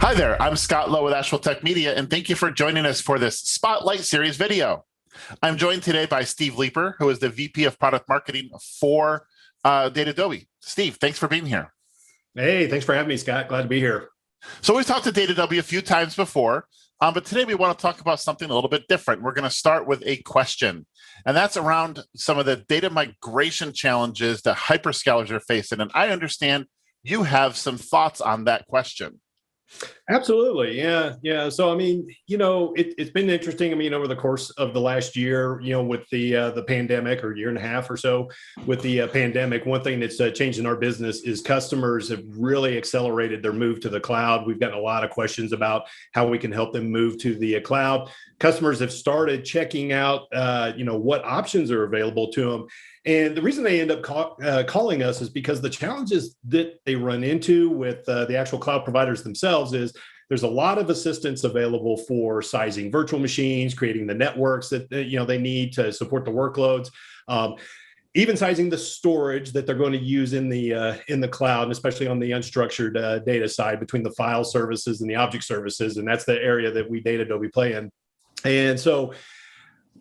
Hi there, I'm Scott Lowe with ActualTech Media, and thank you for joining us for this Spotlight Series video. I'm joined today by Steve Leeper, who is the VP of Product Marketing for Datadobi. Steve, thanks for being here. Hey, thanks for having me, Scott. Glad to be here. So we've talked to Datadobi a few times before, but today we want to talk about something a little bit different. We're going to start with a question, and that's around some of the data migration challenges that hyperscalers are facing. And I understand you have some thoughts on that question. Absolutely. Yeah. So, I mean, it's been interesting. I mean, over the course of the last year, with the pandemic, or year and a half or so with the pandemic, one thing that's changed in our business is customers have really accelerated their move to the cloud. We've gotten a lot of questions about how we can help them move to the cloud. Customers have started checking out, what options are available to them. And the reason they end up calling us is because the challenges that they run into with the actual cloud providers themselves is there's a lot of assistance available for sizing virtual machines, creating the networks that they need to support the workloads, even sizing the storage that they're going to use in the cloud, and especially on the unstructured data side between the file services and the object services. And that's the area that we Datadobi play in. And so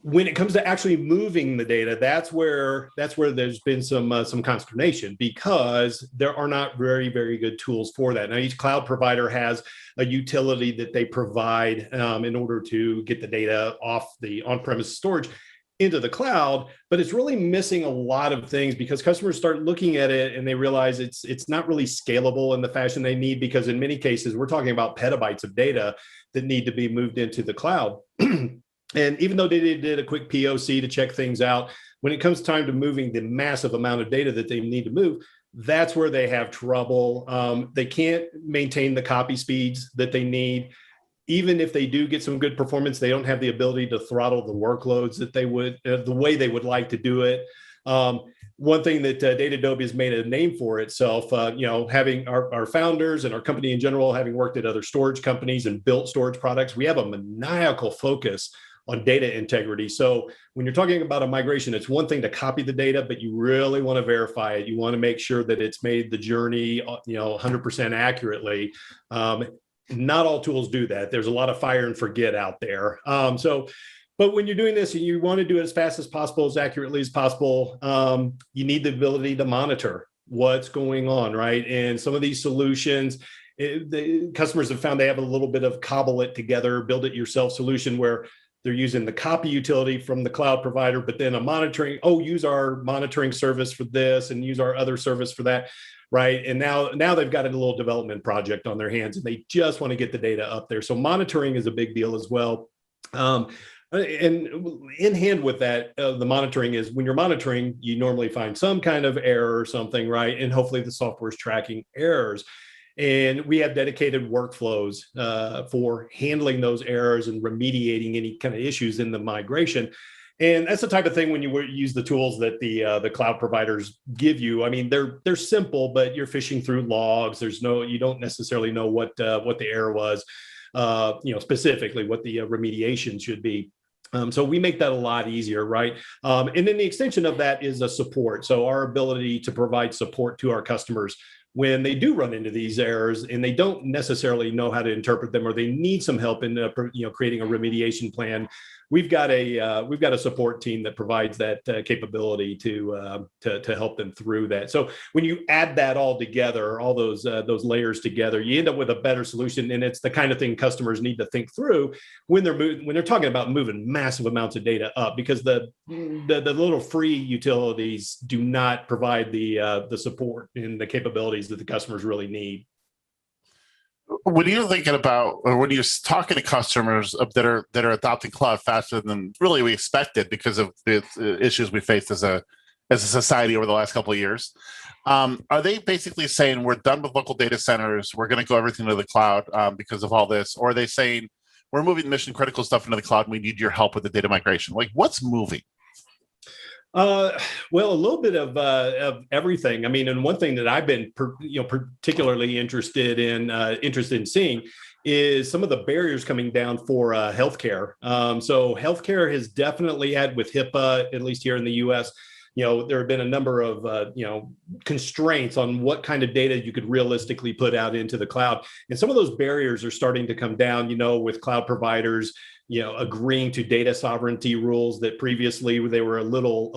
when it comes to actually moving the data, that's where there's been some consternation, because there are not very, very good tools for that. Now, each cloud provider has a utility that they provide in order to get the data off the on-premise storage into the cloud, but it's really missing a lot of things, because customers start looking at it and they realize it's not really scalable in the fashion they need, because in many cases we're talking about petabytes of data that need to be moved into the cloud. And even though they did a quick POC to check things out, when it comes time to moving the massive amount of data that they need to move, that's where they have trouble. They can't maintain the copy speeds that they need. Even if they do get some good performance, they don't have the ability to throttle the workloads that they would, the way they would like to do it. One thing that Datadobi has made a name for itself, having our founders and our company in general, having worked at other storage companies and built storage products, we have a maniacal focus on data integrity. So when you're talking about a migration, it's one thing to copy the data, but you really want to verify it. You want to make sure that it's made the journey, 100% accurately. Not all tools do that. There's a lot of fire and forget out there. But when you're doing this and you want to do it as fast as possible, as accurately as possible, you need the ability to monitor what's going on, right? And some of these solutions, the customers have found they have a little bit of cobble it together, build it yourself solution where they're using the copy utility from the cloud provider, but then use our monitoring service for this and use our other service for that, right? And now they've got a little development project on their hands and they just want to get the data up there. So monitoring is a big deal as well. And in hand with that, the monitoring is when you're monitoring, you normally find some kind of error or something, right? And hopefully the software is tracking errors. And we have dedicated workflows for handling those errors and remediating any kind of issues in the migration. And that's the type of thing when you use the tools that the cloud providers give you. I mean, they're simple, but you're fishing through logs. You don't necessarily know what the error was, specifically what the remediation should be. So we make that a lot easier, right? And then the extension of that is a support. So our ability to provide support to our customers when they do run into these errors and they don't necessarily know how to interpret them, or they need some help in creating a remediation plan. We've got a support team that provides that capability to help them through that. So when you add that all together, all those layers together, you end up with a better solution. And it's the kind of thing customers need to think through when they're talking about moving massive amounts of data up, because the little free utilities do not provide the support and the capabilities that the customers really need. When you're thinking about, or when you're talking to customers that are adopting cloud faster than really we expected because of the issues we faced as a society over the last couple of years, are they basically saying we're done with local data centers, we're going to go everything to the cloud because of all this, or are they saying we're moving mission critical stuff into the cloud and we need your help with the data migration? Like, what's moving? Well, a little bit of everything. I mean, and one thing that I've been particularly interested in seeing is some of the barriers coming down for healthcare. So healthcare has definitely had, with HIPAA, at least here in the U.S., there have been a number of constraints on what kind of data you could realistically put out into the cloud, and some of those barriers are starting to come down. With cloud providers agreeing to data sovereignty rules that previously they were a little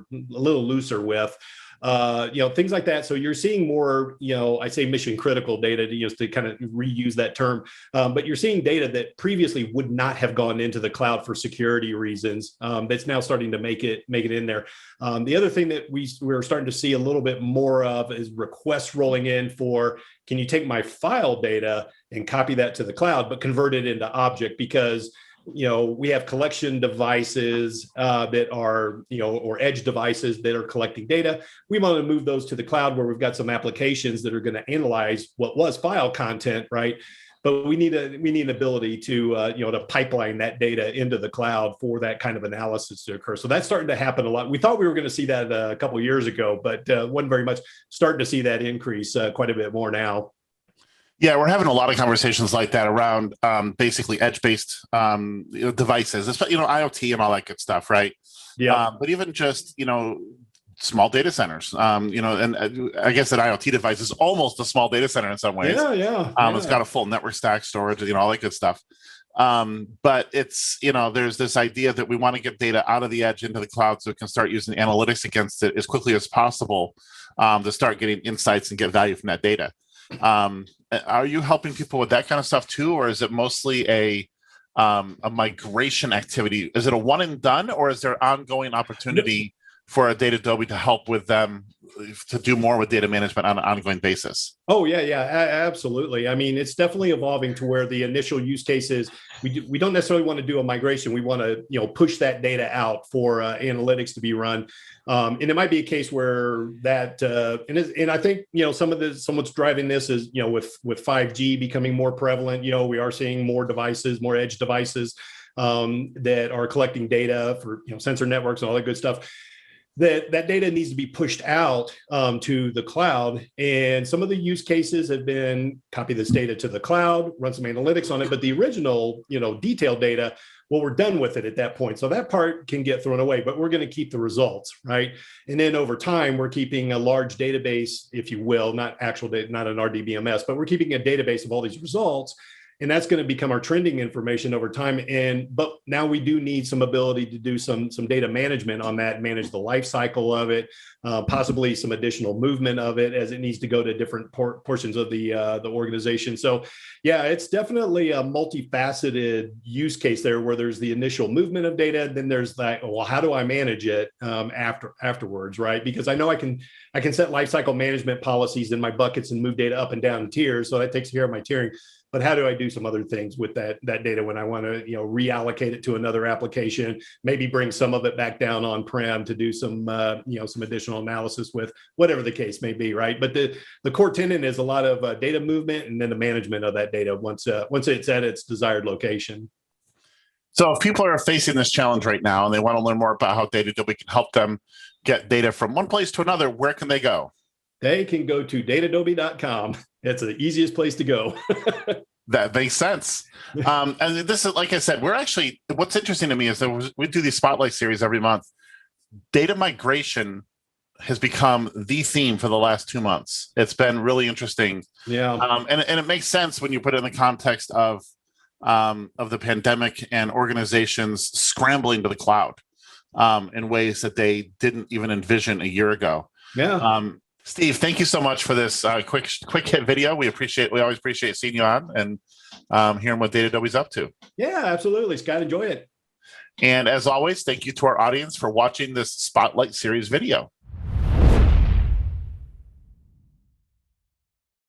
looser with. Things like that. So you're seeing more, I say mission critical data to kind of reuse that term, but you're seeing data that previously would not have gone into the cloud for security reasons. That's now starting to make it in there. The other thing that we're starting to see a little bit more of is requests rolling in for, can you take my file data and copy that to the cloud, but convert it into object? Because we have collection devices that are, or edge devices that are collecting data. We want to move those to the cloud where we've got some applications that are going to analyze what was file content, right? But we need an ability to, to pipeline that data into the cloud for that kind of analysis to occur. So that's starting to happen a lot. We thought we were going to see that a couple of years ago, but wasn't very much. Starting to see that increase quite a bit more now. Yeah, we're having a lot of conversations like that around basically edge-based devices, IoT and all that good stuff, right? Yeah. But even just small data centers, and I guess an IoT device is almost a small data center in some ways. Yeah. It's got a full network stack, storage, all that good stuff. But it's there's this idea that we want to get data out of the edge into the cloud so we can start using analytics against it as quickly as possible to start getting insights and get value from that data. Are you helping people with that kind of stuff too, or is it mostly a migration activity? Is it a one and done, or is there ongoing opportunity for a Datadobi to help with them to do more with data management on an ongoing basis? Oh yeah, absolutely. I mean, it's definitely evolving to where the initial use case is we don't necessarily want to do a migration. We want to push that data out for analytics to be run. And it might be a case where that and I think what's driving this is with 5G becoming more prevalent. We are seeing more devices, more edge devices that are collecting data for sensor networks and all that good stuff. That data needs to be pushed out to the cloud. And some of the use cases have been copy this data to the cloud, run some analytics on it. But the original, detailed data, well, we're done with it at that point. So that part can get thrown away, but we're going to keep the results, right? And then over time, we're keeping a large database, if you will, not actual data, not an RDBMS, but we're keeping a database of all these results. And that's going to become our trending information over time. But now we do need some ability to do some data management on that, manage the life cycle of it, possibly some additional movement of it as it needs to go to different portions of the organization. So yeah, it's definitely a multifaceted use case there where there's the initial movement of data. Then there's that, well, how do I manage it afterwards, right? Because I know I can set lifecycle management policies in my buckets and move data up and down in tiers. So that takes care of my tiering. But how do I do some other things with that data when I want to reallocate it to another application, maybe bring some of it back down on-prem to do some some additional analysis with, whatever the case may be, right? But the core tenet is a lot of data movement and then the management of that data once it's at its desired location. So if people are facing this challenge right now and they want to learn more about how Datadobi can help them get data from one place to another, where can they go? They can go to datadobi.com. It's the easiest place to go. That makes sense. And this is, like I said, what's interesting to me is that we do these spotlight series every month. Data migration has become the theme for the last 2 months. It's been really interesting. Yeah. And it makes sense when you put it in the context of the pandemic and organizations scrambling to the cloud in ways that they didn't even envision a year ago. Yeah. Steve, thank you so much for this quick hit video. We always appreciate seeing you on and hearing what Datadobi's up to. Yeah, absolutely, Scott. Enjoy it. And as always, thank you to our audience for watching this Spotlight Series video.